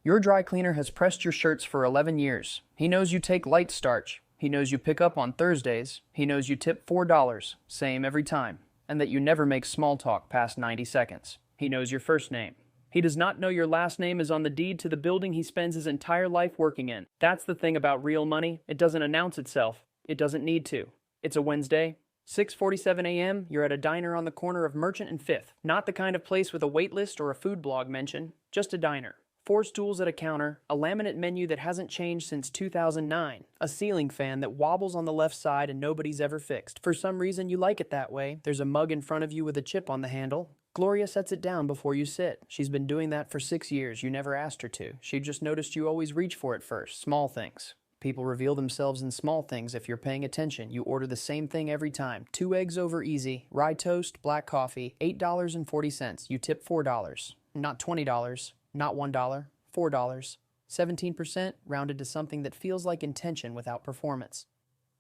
Your dry cleaner has pressed your shirts for 11 years. He knows you take light starch. He knows you pick up on Thursdays. He knows you tip $4, same every time, and that you never make small talk past 90 seconds. He knows your first name. He does not know your last name is on the deed to the building he spends his entire life working in. That's the thing about real money. It doesn't announce itself. It doesn't need to. It's a Wednesday, 6:47 a.m., you're at a diner on the corner of Merchant and Fifth. Not the kind of place with a wait list or a food blog mention, just a diner. 4 stools at a counter, a laminate menu that hasn't changed since 2009, a ceiling fan that wobbles on the left side and nobody's ever fixed. For some reason you like it that way. There's a mug in front of you with a chip on the handle. Gloria sets it down before you sit. She's been doing that for 6 years. You never asked her to. She just noticed you always reach for it first. Small things. People reveal themselves in small things if you're paying attention. You order the same thing every time. 2 eggs over easy, rye toast, black coffee, $8.40. You tip $4. Not $20, not $1, $4. 17% rounded to something that feels like intention without performance.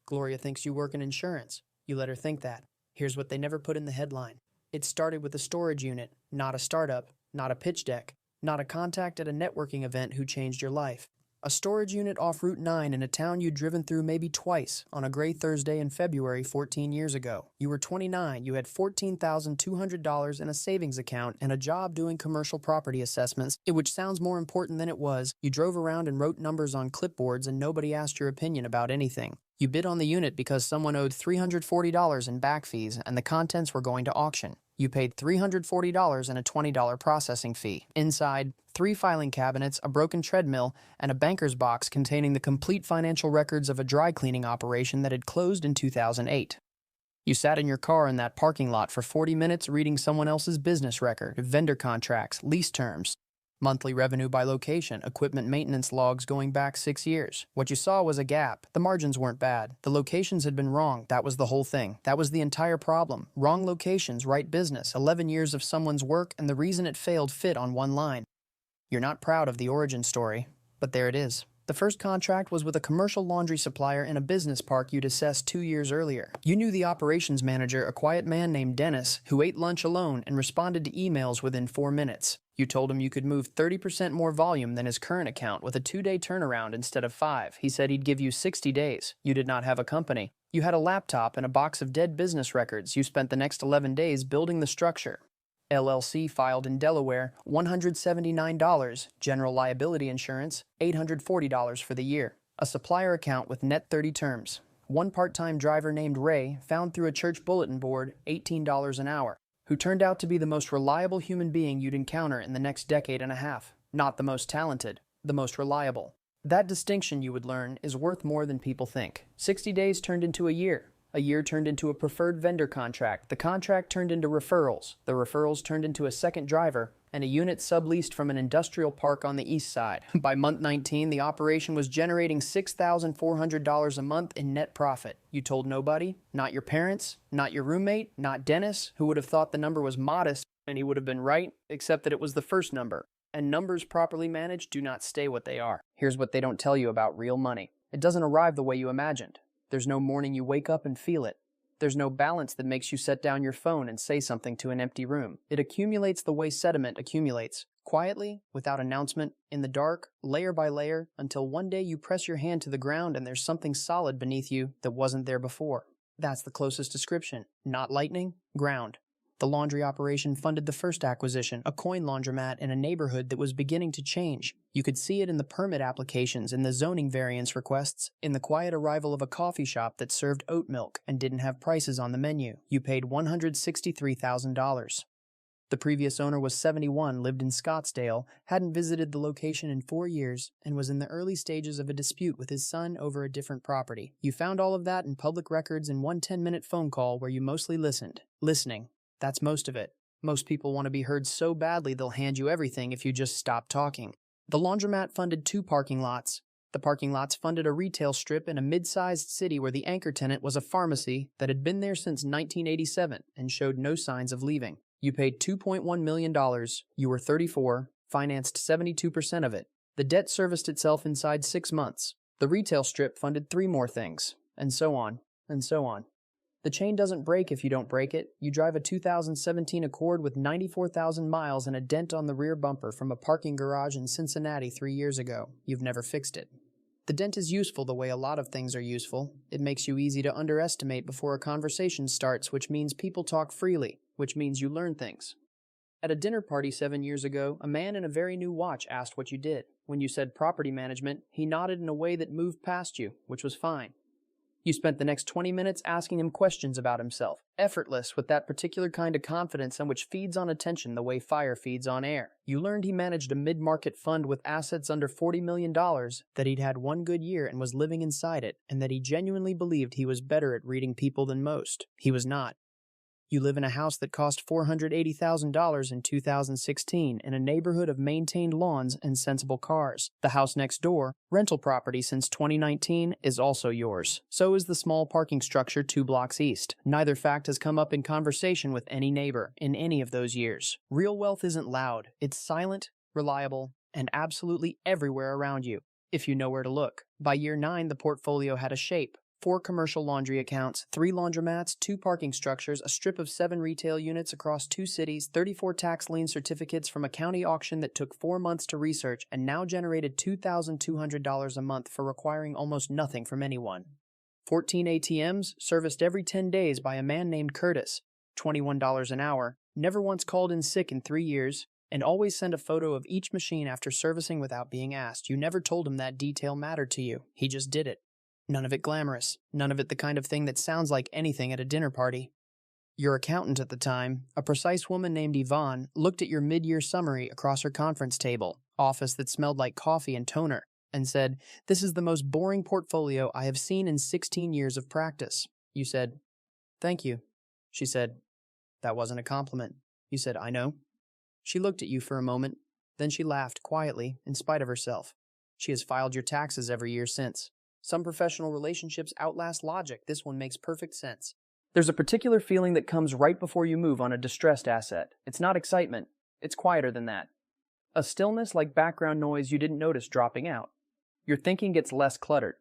Gloria thinks you work in insurance. You let her think that. Here's what they never put in the headline. It started with a storage unit, not a startup, not a pitch deck, not a contact at a networking event who changed your life. A storage unit off Route 9 in a town you'd driven through maybe twice on a gray Thursday in February 14 years ago. You were 29, you had $14,200 in a savings account and a job doing commercial property assessments, which sounds more important than it was. You drove around and wrote numbers on clipboards and nobody asked your opinion about anything. You bid on the unit because someone owed $340 in back fees and the contents were going to auction. You paid $340 and a $20 processing fee. Inside, 3 filing cabinets, a broken treadmill, and a banker's box containing the complete financial records of a dry cleaning operation that had closed in 2008. You sat in your car in that parking lot for 40 minutes reading someone else's business record, vendor contracts, lease terms, monthly revenue by location, equipment maintenance logs going back 6 years. What you saw was a gap. The margins weren't bad. The locations had been wrong. That was the whole thing. That was the entire problem. Wrong locations, right business. 11 years of someone's work, and the reason it failed fit on one line. You're not proud of the origin story, but there it is. The first contract was with a commercial laundry supplier in a business park you'd assessed 2 years earlier. You knew the operations manager, a quiet man named Dennis, who ate lunch alone and responded to emails within 4 minutes. You told him you could move 30% more volume than his current account with a 2-day turnaround instead of 5. He said he'd give you 60 days. You did not have a company. You had a laptop and a box of dead business records. You spent the next 11 days building the structure. LLC filed in Delaware, $179, general liability insurance, $840 for the year. A supplier account with net 30 terms. One part-time driver named Ray, found through a church bulletin board, $18 an hour, who turned out to be the most reliable human being you'd encounter in the next decade and a half. Not the most talented, the most reliable. That distinction, you would learn, is worth more than people think. 60 days turned into a year. A year turned into a preferred vendor contract. The contract turned into referrals. The referrals turned into a second driver, and a unit subleased from an industrial park on the east side. By month 19, the operation was generating $6,400 a month in net profit. You told nobody? Not your parents? Not your roommate? Not Dennis, who would have thought the number was modest, and he would have been right, except that it was the first number. And numbers properly managed do not stay what they are. Here's what they don't tell you about real money. It doesn't arrive the way you imagined. There's no morning you wake up and feel it. There's no balance that makes you set down your phone and say something to an empty room. It accumulates the way sediment accumulates, quietly, without announcement, in the dark, layer by layer, until one day you press your hand to the ground and there's something solid beneath you that wasn't there before. That's the closest description. Not lightning, ground. The laundry operation funded the first acquisition, a coin laundromat in a neighborhood that was beginning to change. You could see it in the permit applications, in the zoning variance requests, in the quiet arrival of a coffee shop that served oat milk and didn't have prices on the menu. You paid $163,000. The previous owner was 71, lived in Scottsdale, hadn't visited the location in 4 years, and was in the early stages of a dispute with his son over a different property. You found all of that in public records in one 10-minute phone call where you mostly listened. Listening. That's most of it. Most people want to be heard so badly they'll hand you everything if you just stop talking. The laundromat funded 2 parking lots. The parking lots funded a retail strip in a mid-sized city where the anchor tenant was a pharmacy that had been there since 1987 and showed no signs of leaving. You paid $2.1 million. You were 34, financed 72% of it. The debt serviced itself inside 6 months. The retail strip funded 3 more things, and so on, and so on. The chain doesn't break if you don't break it. You drive a 2017 Accord with 94,000 miles and a dent on the rear bumper from a parking garage in Cincinnati 3 years ago. You've never fixed it. The dent is useful the way a lot of things are useful. It makes you easy to underestimate before a conversation starts, which means people talk freely, which means you learn things. At a dinner party 7 years ago, a man in a very new watch asked what you did. When you said property management, he nodded in a way that moved past you, which was fine. You spent the next 20 minutes asking him questions about himself, effortless with that particular kind of confidence and which feeds on attention the way fire feeds on air. You learned he managed a mid-market fund with assets under $40 million, that he'd had one good year and was living inside it, and that he genuinely believed he was better at reading people than most. He was not. You live in a house that cost $480,000 in 2016 in a neighborhood of maintained lawns and sensible cars. The house next door, rental property since 2019, is also yours. So is the small parking structure 2 blocks east. Neither fact has come up in conversation with any neighbor in any of those years. Real wealth isn't loud. It's silent, reliable, and absolutely everywhere around you, if you know where to look. By year 9, the portfolio had a shape. 4 commercial laundry accounts, 3 laundromats, 2 parking structures, a strip of 7 retail units across 2 cities, 34 tax lien certificates from a county auction that took 4 months to research and now generated $2,200 a month for requiring almost nothing from anyone. 14 ATMs, serviced every 10 days by a man named Curtis, $21 an hour, never once called in sick in 3 years, and always sent a photo of each machine after servicing without being asked. You never told him that detail mattered to you. He just did it. None of it glamorous, none of it the kind of thing that sounds like anything at a dinner party. Your accountant at the time, a precise woman named Yvonne, looked at your mid-year summary across her conference table, office that smelled like coffee and toner, and said, "This is the most boring portfolio I have seen in 16 years of practice." You said, "Thank you." She said, "That wasn't a compliment." You said, "I know." She looked at you for a moment, then she laughed quietly, in spite of herself. She has filed your taxes every year since. Some professional relationships outlast logic. This one makes perfect sense. There's a particular feeling that comes right before you move on a distressed asset. It's not excitement. It's quieter than that. A stillness like background noise you didn't notice dropping out. Your thinking gets less cluttered.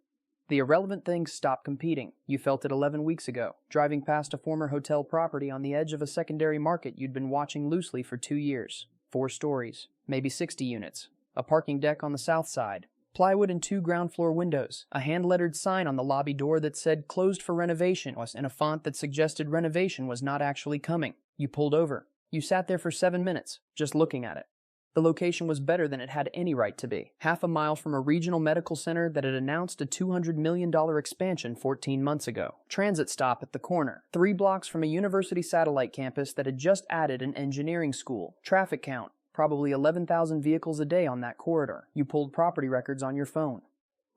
The irrelevant things stop competing. You felt it 11 weeks ago, driving past a former hotel property on the edge of a secondary market you'd been watching loosely for 2 years. 4 stories, maybe 60 units. A parking deck on the south side. Plywood and 2 ground-floor windows, a hand-lettered sign on the lobby door that said closed for renovation in a font that suggested renovation was not actually coming. You pulled over. You sat there for 7 minutes, just looking at it. The location was better than it had any right to be. Half a mile from a regional medical center that had announced a $200 million expansion 14 months ago. Transit stop at the corner. 3 blocks from a university satellite campus that had just added an engineering school. Traffic count. Probably 11,000 vehicles a day on that corridor. You pulled property records on your phone.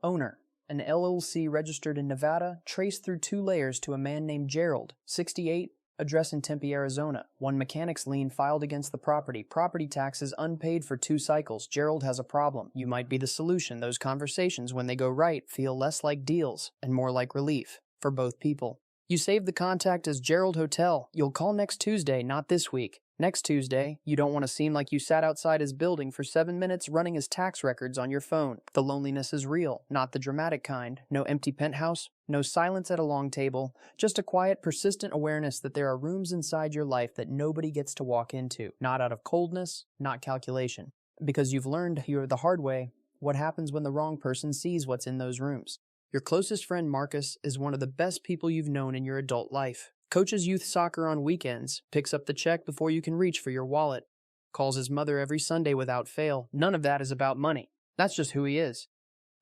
Owner, an LLC registered in Nevada, traced through 2 layers to a man named Gerald, 68, address in Tempe, Arizona. 1 mechanic's lien filed against the property. Property taxes unpaid for 2 cycles. Gerald has a problem. You might be the solution. Those conversations, when they go right, feel less like deals and more like relief for both people. You saved the contact as Gerald Hotel. You'll call next Tuesday, not this week. Next Tuesday, you don't want to seem like you sat outside his building for 7 minutes running his tax records on your phone. The loneliness is real, not the dramatic kind. No empty penthouse, no silence at a long table, just a quiet, persistent awareness that there are rooms inside your life that nobody gets to walk into. Not out of coldness, not calculation. Because you've learned here the hard way what happens when the wrong person sees what's in those rooms. Your closest friend, Marcus, is one of the best people you've known in your adult life. Coaches youth soccer on weekends, picks up the check before you can reach for your wallet, calls his mother every Sunday without fail. None of that is about money. That's just who he is.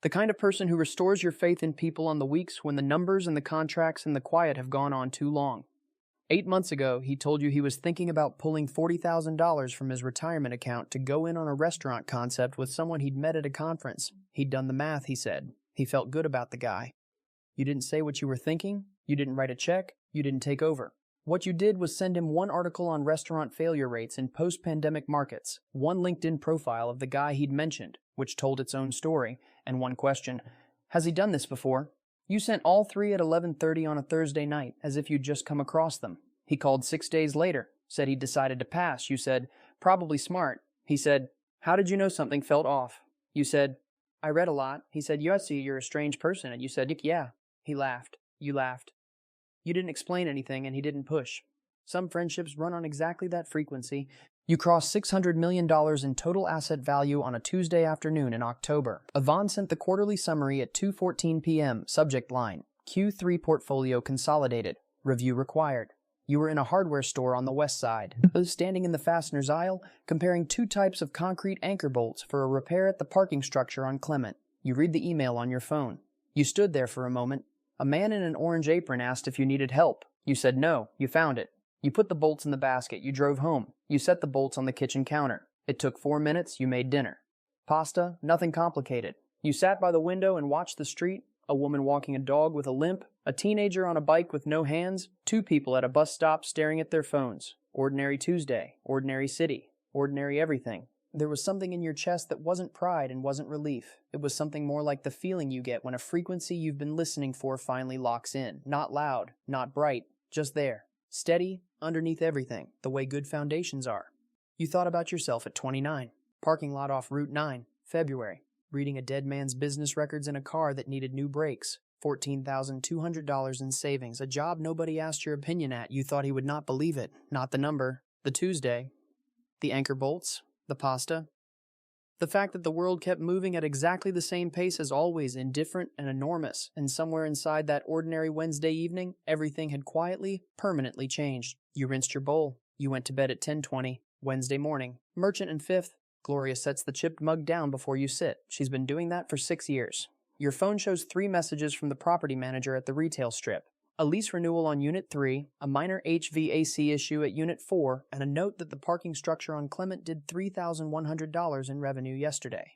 The kind of person who restores your faith in people on the weeks when the numbers and the contracts and the quiet have gone on too long. 8 months ago, he told you he was thinking about pulling $40,000 from his retirement account to go in on a restaurant concept with someone he'd met at a conference. He'd done the math, he said. He felt good about the guy. You didn't say what you were thinking. You didn't write a check. You didn't take over. What you did was send him 1 article on restaurant failure rates in post-pandemic markets, 1 LinkedIn profile of the guy he'd mentioned, which told its own story, and 1 question. Has he done this before? You sent all 3 at 11:30 on a Thursday night, as if you'd just come across them. He called 6 days later, said he'd decided to pass. You said, "Probably smart." He said, "How did you know something felt off?" You said, "I read a lot." He said, "Yeah, I see you're a strange person." And you said, "Yeah." He laughed. You laughed. You didn't explain anything and he didn't push. Some friendships run on exactly that frequency. You crossed $600 million in total asset value on a Tuesday afternoon in October. Yvonne sent the quarterly summary at 2:14 p.m. Subject line: Q3 portfolio consolidated. Review required. You were in a hardware store on the west side, standing in the fasteners aisle, comparing two types of concrete anchor bolts for a repair at the parking structure on Clement. You read the email on your phone. You stood there for a moment. A man in an orange apron asked if you needed help. You said no. You found it. You put the bolts in the basket. You drove home. You set the bolts on the kitchen counter. It took 4 minutes. You made dinner. Pasta, nothing complicated. You sat by the window and watched the street, a woman walking a dog with a limp, a teenager on a bike with no hands, two people at a bus stop staring at their phones. Ordinary Tuesday, ordinary city, ordinary everything. There was something in your chest that wasn't pride and wasn't relief. It was something more like the feeling you get when a frequency you've been listening for finally locks in. Not loud, not bright, just there. Steady, underneath everything, the way good foundations are. You thought about yourself at 29. Parking lot off Route 9, February. Reading a dead man's business records in a car that needed new brakes. $14,200 in savings. A job nobody asked your opinion at. You thought he would not believe it. Not the number. The Tuesday. The anchor bolts. The pasta. The fact that the world kept moving at exactly the same pace as always, indifferent and enormous, and somewhere inside that ordinary Wednesday evening, everything had quietly, permanently changed. You rinsed your bowl. You went to bed at 10:20. Wednesday morning. Merchant and Fifth. Gloria sets the chipped mug down before you sit. She's been doing that for 6 years. Your phone shows 3 messages from the property manager at the retail strip. A lease renewal on Unit 3, a minor HVAC issue at Unit 4, and a note that the parking structure on Clement did $3,100 in revenue yesterday.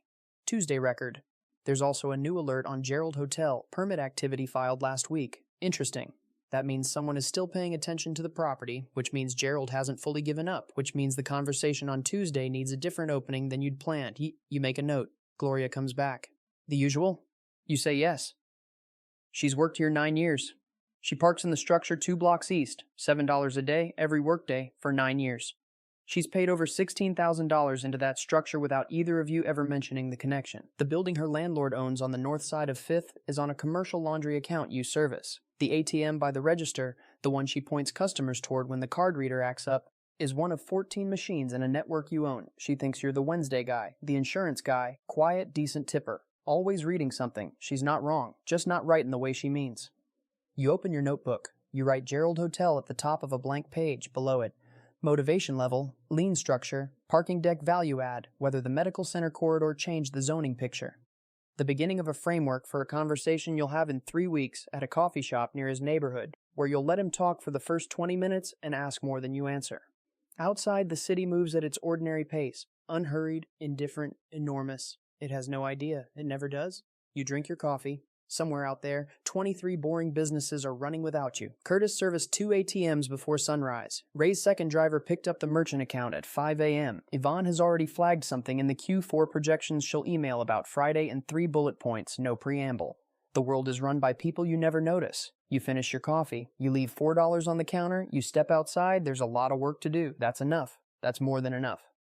Tuesday record. There's also a new alert on Gerald Hotel, permit activity filed last week. Interesting. That means someone is still paying attention to the property, which means Gerald hasn't fully given up, which means the conversation on Tuesday needs a different opening than you'd planned. You make a note. Gloria comes back. The usual? You say yes. She's worked here 9 years. She parks in the structure 2 blocks east, $7 a day, every workday, for 9 years. She's paid over $16,000 into that structure without either of you ever mentioning the connection. The building her landlord owns on the north side of 5th is on a commercial laundry account you service. The ATM by the register, the one she points customers toward when the card reader acts up, is one of 14 machines in a network you own. She thinks you're the Wednesday guy, the insurance guy, quiet, decent tipper. Always reading something. She's not wrong, just not right in the way she means. You open your notebook. You write Gerald Hotel at the top of a blank page, below it. Motivation level, lien structure, parking deck value add, whether the medical center corridor changed the zoning picture. The beginning of a framework for a conversation you'll have in 3 weeks at a coffee shop near his neighborhood, where you'll let him talk for the first 20 minutes and ask more than you answer. Outside, the city moves at its ordinary pace, unhurried, indifferent, enormous. It has no idea. It never does. You drink your coffee. Somewhere out there, 23 boring businesses are running without you. Curtis serviced 2 ATMs before sunrise. Ray's second driver picked up the merchant account at 5 a.m. Yvonne has already flagged something in the Q4 projections she'll email about Friday in 3 bullet points, no preamble. The world is run by people you never notice. You finish your coffee. You leave $4 on the counter. You step outside. There's a lot of work to do. That's enough. That's more than enough.